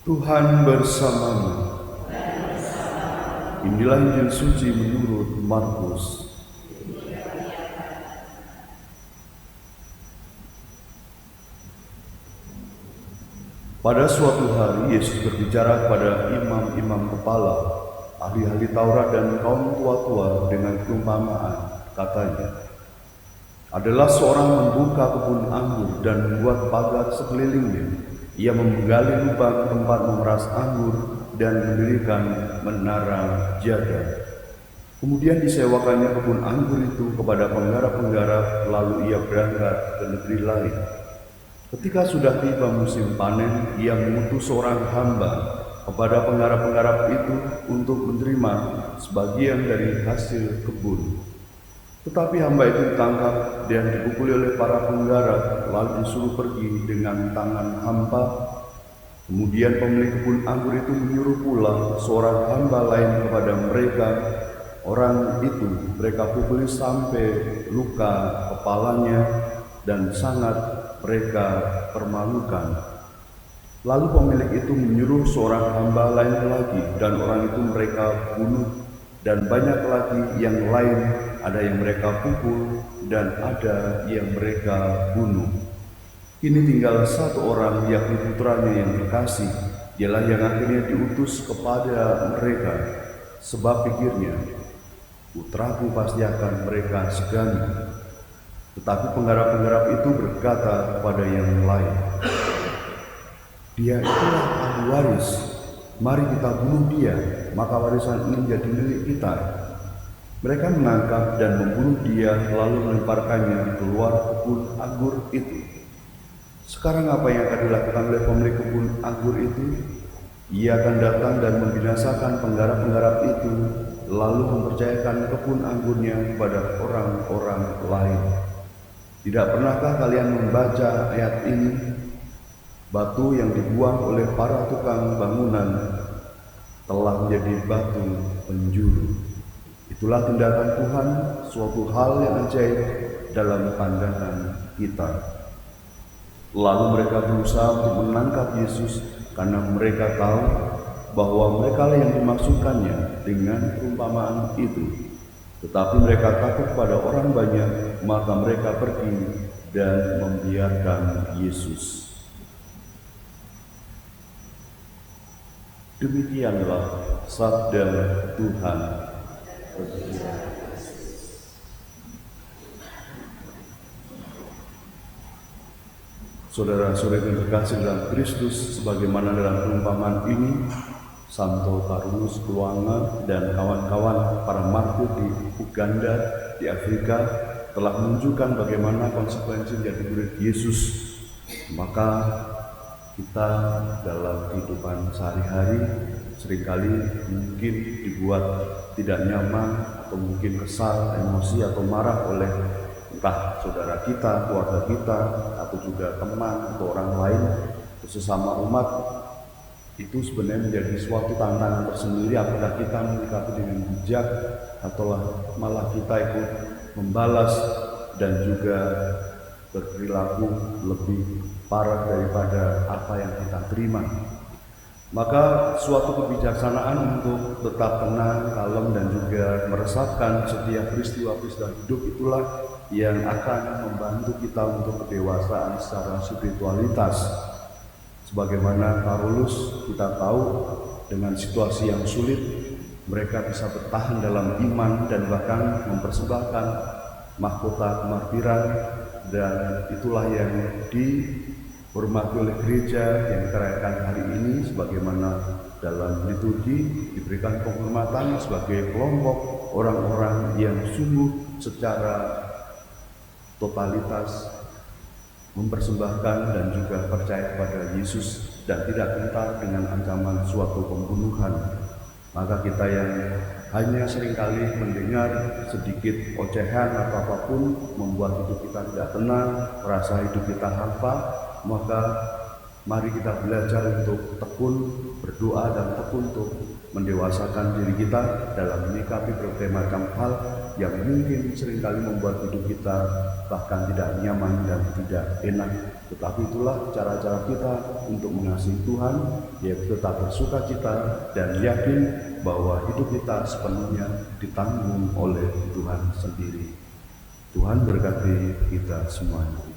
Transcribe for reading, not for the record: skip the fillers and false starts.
Tuhan bersamamu. Inilah Injil suci menurut Markus. Pada suatu hari Yesus berbicara kepada imam-imam kepala, ahli-ahli Taurat dan kaum tua-tua dengan perumpamaan. Katanya, adalah seorang membuka kebun anggur dan membuat pagar sekelilingnya. Ia menggali lubang tempat memeras anggur dan mendirikan menara jaga. Kemudian disewakannya kebun anggur itu kepada penggarap-penggarap, lalu ia berangkat ke negeri lain. Ketika sudah tiba musim panen, ia mengutus seorang hamba kepada penggarap-penggarap itu untuk menerima sebagian dari hasil kebun. Tetapi hamba itu ditangkap dan dipukuli oleh para penggarap, lalu disuruh pergi dengan tangan hampa. Kemudian pemilik kebun anggur itu menyuruh pula seorang hamba lain kepada mereka. Orang itu mereka pukuli sampai luka kepalanya dan sangat mereka permalukan. Lalu pemilik itu menyuruh seorang hamba lain lagi, dan orang itu mereka bunuh. Dan banyak lagi yang lain, ada yang mereka pukul dan ada yang mereka bunuh. Kini tinggal satu orang, yakni putranya yang terkasih. Dialah yang akhirnya diutus kepada mereka, sebab pikirnya, putraku pasti akan mereka segani. Tetapi penggarap-penggarap itu berkata kepada yang lain, dia itulah ahli waris, mari kita bunuh dia, maka warisan ini menjadi milik kita. Mereka menangkap dan membunuh dia, lalu melemparkannya keluar kebun anggur itu. Sekarang apa yang akan dilakukan oleh pemilik kebun anggur itu? Ia akan datang dan membinasakan penggarap-penggarap itu, lalu mempercayakan kebun anggurnya kepada orang-orang lain. Tidak pernahkah kalian membaca ayat ini? Batu yang dibuang oleh para tukang bangunan telah menjadi batu penjuru. Itulah tindakan Tuhan, suatu hal yang ajaib dalam pandangan kita. Lalu mereka berusaha untuk menangkap Yesus karena mereka tahu bahwa mereka yang dimaksudkannya dengan perumpamaan itu. Tetapi mereka takut pada orang banyak, maka mereka pergi dan membiarkan Yesus. Demikianlah sabda Tuhan. Saudara-saudari yang terkasih dalam Kristus, sebagaimana dalam perumpamaan ini, Santo Carolus Kluanga dan kawan-kawan para martir di Uganda, di Afrika, telah menunjukkan bagaimana konsekuensi menjadi murid Yesus. Maka kita dalam kehidupan sehari-hari seringkali mungkin dibuat tidak nyaman, atau mungkin kesal, emosi, atau marah oleh entah saudara kita, keluarga kita, atau juga teman atau orang lain, sesama umat. Itu sebenarnya menjadi suatu tantangan tersendiri, apakah kita menyikapi dengan bijak atau malah kita ikut membalas dan juga berperilaku lebih parah daripada apa yang kita terima. Maka suatu kebijaksanaan untuk tetap tenang, kalem, dan juga meresapkan setiap peristiwa-peristiwa hidup itulah yang akan membantu kita untuk kedewasaan secara spiritualitas. Sebagaimana Carolus, kita tahu dengan situasi yang sulit mereka bisa bertahan dalam iman dan bahkan mempersembahkan mahkota kemartiran, dan itulah yang dihormati oleh gereja yang kita rayakan hari ini, sebagaimana dalam liturgi diberikan penghormatan sebagai kelompok orang-orang yang sungguh secara totalitas mempersembahkan dan juga percaya kepada Yesus dan tidak gentar dengan ancaman suatu pembunuhan. Maka kita yang hanya seringkali mendengar sedikit ocehan atau apapun membuat hidup kita tidak tenang, merasa hidup kita hampa, maka mari kita belajar untuk tekun berdoa dan tekun untuk mendewasakan diri kita dalam menyikapi berbagai macam hal yang mungkin seringkali membuat hidup kita bahkan tidak nyaman dan tidak enak. Tetapi itulah cara-cara kita untuk mengasihi Tuhan, yaitu tetap bersukacita dan yakin bahwa hidup kita sepenuhnya ditanggung oleh Tuhan sendiri. Tuhan berkati kita semuanya.